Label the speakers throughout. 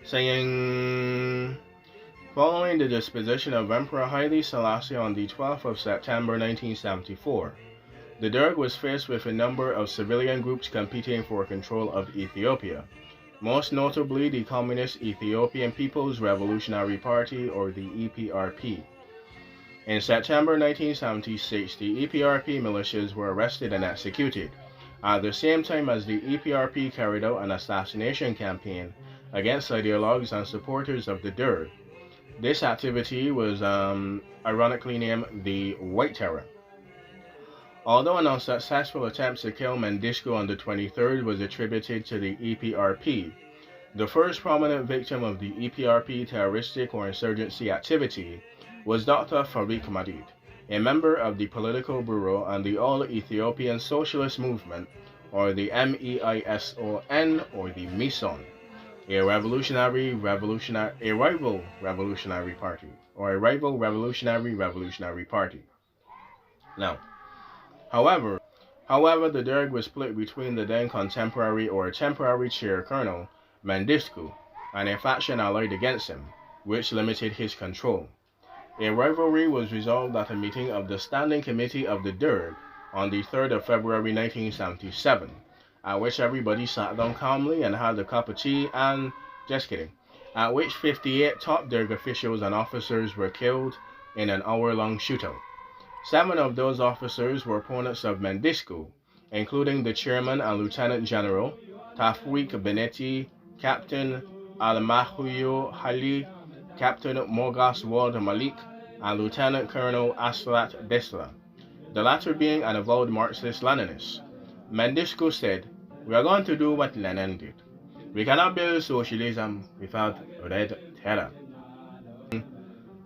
Speaker 1: saying, following the disposition of Emperor Haile Selassie on the 12th of September 1974, the Derg was faced with a number of civilian groups competing for control of Ethiopia, most notably the Communist Ethiopian People's Revolutionary Party, or the EPRP. In September 1976, the EPRP militias were arrested and executed, at the same time as the EPRP carried out an assassination campaign against ideologues and supporters of the Derg. This activity was ironically named the White Terror. Although an unsuccessful attempt to kill Mengistu on the 23rd was attributed to the EPRP, the first prominent victim of the EPRP terroristic or insurgency activity was Dr. Farik Madid, a member of the Political Bureau and the All-Ethiopian Socialist Movement, or the MEISON, or the MISON, a rival revolutionary party, or a rival revolutionary party. Now, however, the Derg was split between the then contemporary or temporary chair Colonel Mengistu and a faction allied against him, which limited his control. A rivalry was resolved at a meeting of the Standing Committee of the Derg on the 3rd of February 1977, at which everybody sat down calmly and had a cup of tea and, just kidding, at which 58 top Derg officials and officers were killed in an hour-long shootout. 7 of those officers were opponents of Mengistu, including the chairman and lieutenant general, Tafwik Beneti, Captain Almahuyo Hali, Captain Mogas Wald Malik, and Lieutenant Colonel Aslat Desla, the latter being an avowed Marxist-Leninist. Mengistu said, "We are going to do what Lenin did. We cannot build socialism without red terror."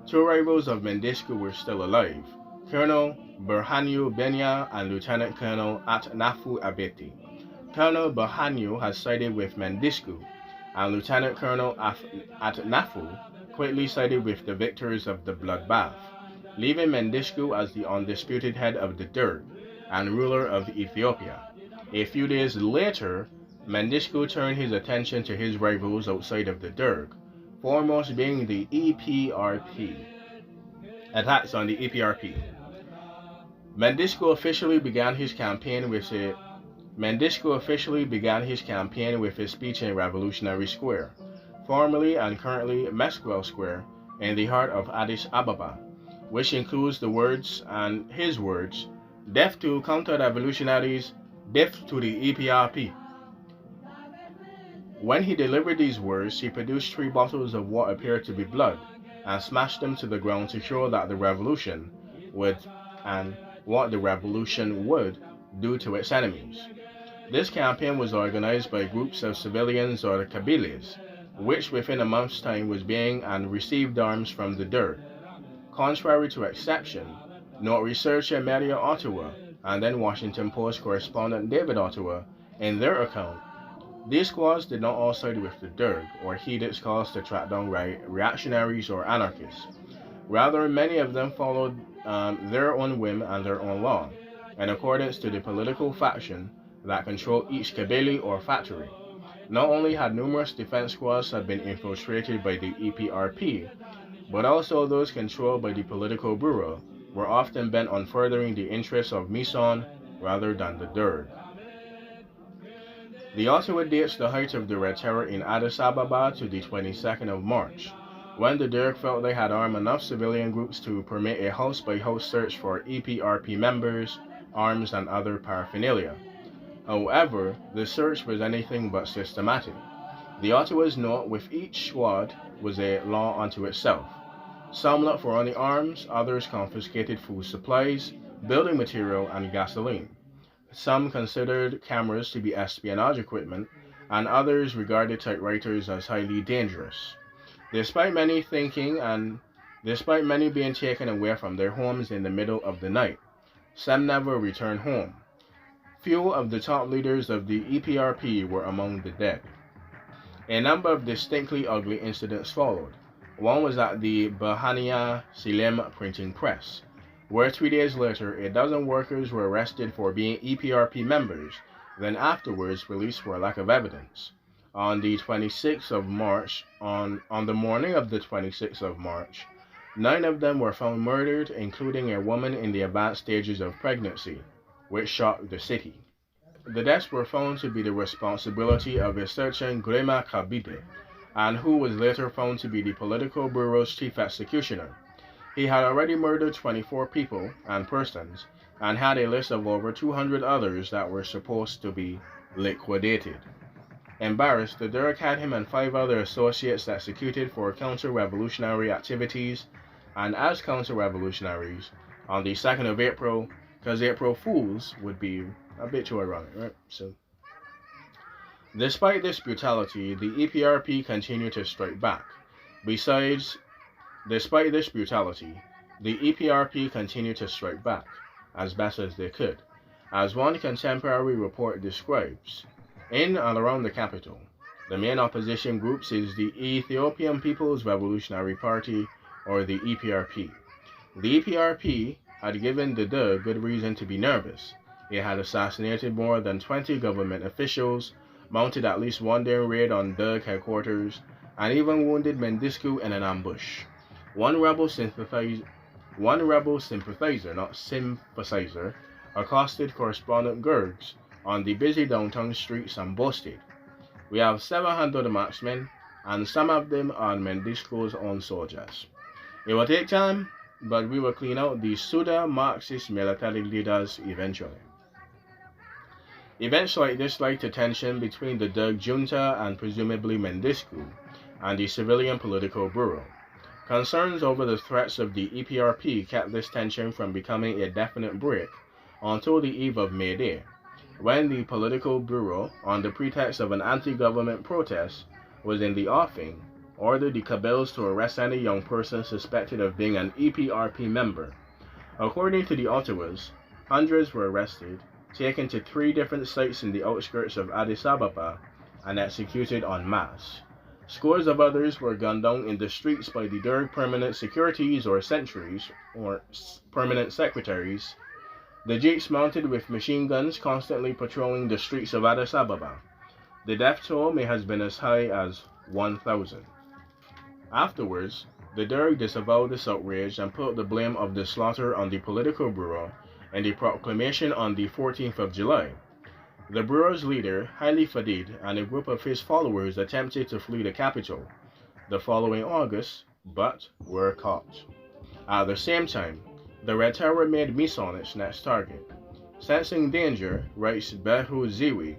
Speaker 1: 2 rivals of Mengistu were still alive, Colonel Berhanu Benya and Lieutenant Colonel Atnafu Abeti. Colonel Berhanu had sided with Mengistu, and Lieutenant Colonel Atnafu quickly sided with the victors of the bloodbath, leaving Mengistu as the undisputed head of the Derg and ruler of Ethiopia. A few days later, Mengistu turned his attention to his rivals outside of the Derg, foremost being the EPRP. Attacks on the EPRP. Mengistu officially began his campaign with a speech in Revolutionary Square, formerly and currently Mesquite Square, in the heart of Addis Ababa, which includes his words, "Death to counter-revolutionaries, death to the EPRP." When he delivered these words, he produced 3 bottles of what appeared to be blood and smashed them to the ground to show that the revolution would, and what the revolution would, do to its enemies. This campaign was organized by groups of civilians or kabiles, which within a month's time was being and received arms from the Derg. Contrary to exception, note researcher Maria Ottawa and then Washington Post correspondent David Ottawa, in their account, these squads did not all side with the Derg or heed its calls to track down reactionaries or anarchists. Rather, many of them followed their own whim and their own law, in accordance to the political faction that controlled each kabili or factory. Not only had numerous defense squads have been infiltrated by the EPRP, but also those controlled by the Political Bureau were often bent on furthering the interests of Mison rather than the Derg. The Ottawa dates the height of the Red Terror in Addis Ababa to the 22nd of March, when the Derg felt they had armed enough civilian groups to permit a house-by-house search for EPRP members, arms, and other paraphernalia. However, the search was anything but systematic. The Ottawas note with each squad was a law unto itself. Some looked for only arms, others confiscated food supplies, building material, and gasoline. Some considered cameras to be espionage equipment, and others regarded typewriters as highly dangerous. Despite many being taken away from their homes in the middle of the night, some never returned home. Few of the top leaders of the EPRP were among the dead. A number of distinctly ugly incidents followed. One was at the Bahania Silem printing press, where 3 days later a dozen workers were arrested for being EPRP members, then afterwards released for lack of evidence. On the 26th of March, on the morning of the 26th of March, 9 of them were found murdered, including a woman in the advanced stages of pregnancy, which shocked the city. The deaths were found to be the responsibility of a certain Grema Kabide, and who was later found to be the political bureau's chief executioner. He had already murdered 24 people and persons, and had a list of over 200 others that were supposed to be liquidated. Embarrassed, the Derg had him and 5 other associates executed for counter-revolutionary activities, and as counter-revolutionaries, on the 2nd of April, because April Fools would be a bit too ironic, right? So, despite this brutality, the EPRP continued to strike back. Despite this brutality, the EPRP continued to strike back, as best as they could. As one contemporary report describes, in and around the capital, the main opposition groups is the Ethiopian People's Revolutionary Party, or the EPRP. The EPRP had given the Derg good reason to be nervous. It had assassinated more than 20 government officials, mounted at least one day raid on Derg headquarters, and even wounded Mendisku in an ambush. One rebel sympathizer, accosted correspondent Gergs on the busy downtown streets and boasted, "We have 700 marksmen, and some of them are Mendisku's own soldiers. It will take time, but we will clean out the pseudo-Marxist military leaders eventually." Events like this led to tension between the Derg junta and presumably Mendisku and the civilian political bureau. Concerns over the threats of the EPRP kept this tension from becoming a definite break until the eve of May Day, when the political bureau, on the pretext of an anti-government protest, was in the offing, ordered the cabals to arrest any young person suspected of being an EPRP member. According to the Ottawas, hundreds were arrested, taken to 3 different sites in the outskirts of Addis Ababa, and executed en masse. Scores of others were gunned down in the streets by the Derg permanent securities or sentries, or permanent secretaries, the jeeps mounted with machine guns constantly patrolling the streets of Addis Ababa. The death toll may have been as high as 1,000. Afterwards, the Derg disavowed this outrage and put the blame of the slaughter on the political bureau in the proclamation on the 14th of July. The bureau's leader, Haile Fadid, and a group of his followers attempted to flee the capital the following August, but were caught. At the same time, the Red Terror made Mison its next target. Sensing danger, writes Behu Ziwi,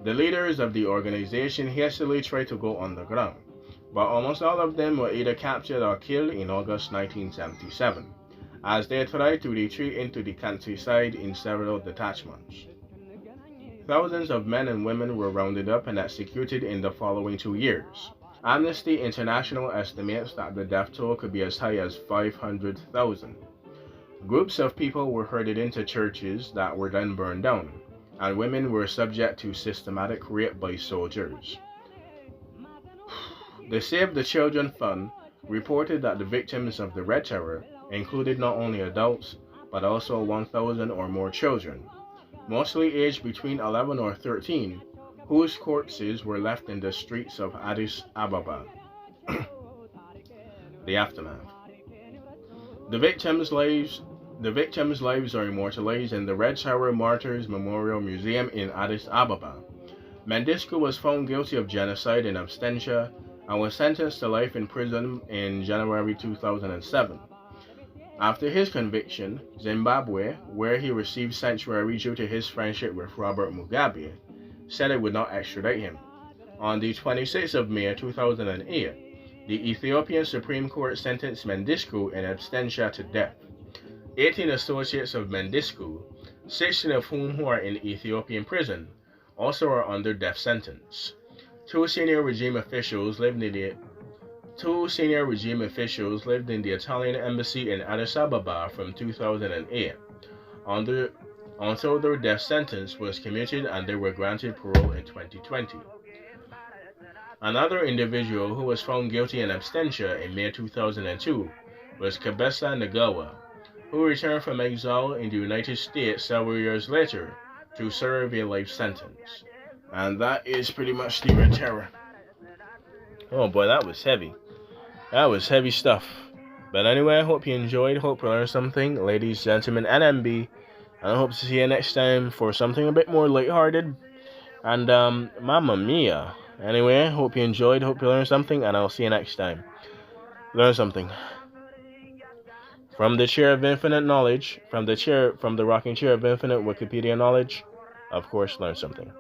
Speaker 1: the leaders of the organization hastily tried to go underground, but almost all of them were either captured or killed in August 1977, as they tried to retreat into the countryside in several detachments. Thousands of men and women were rounded up and executed in the following 2 years. Amnesty International estimates that the death toll could be as high as 500,000. Groups of people were herded into churches that were then burned down, and women were subject to systematic rape by soldiers. The Save the Children Fund reported that the victims of the Red Terror included not only adults, but also 1,000 or more children, mostly aged between 11 or 13, whose corpses were left in the streets of Addis Ababa. The aftermath. The victims' lives are immortalized in the Red Terror Martyrs Memorial Museum in Addis Ababa. Mendisku was found guilty of genocide in absentia and was sentenced to life in prison in January 2007. After his conviction, Zimbabwe, where he received sanctuary due to his friendship with Robert Mugabe, said it would not extradite him. On the 26th of May 2008, the Ethiopian Supreme Court sentenced Mendisku in absentia to death. 18 associates of Mendisku, 16 of whom are in Ethiopian prison, also are under death sentence. Two senior regime officials lived in the Italian embassy in Addis Ababa from 2008 until their death sentence was commuted and they were granted parole in 2020. Another individual who was found guilty in absentia in May 2002 was Kabesa Nagawa, who returned from exile in the United States several years later to serve a life sentence. And that is pretty much the Red Terror. Oh boy, that was heavy. That was heavy stuff. But anyway, I hope you enjoyed. Hope you learned something, ladies, gentlemen, and MB. And I hope to see you next time for something a bit more lighthearted. And Mamma Mia. Anyway, hope you enjoyed. Hope you learned something, and I'll see you next time. Learn something. From the chair of infinite knowledge, from the rocking chair of infinite Wikipedia knowledge, of course, learn something.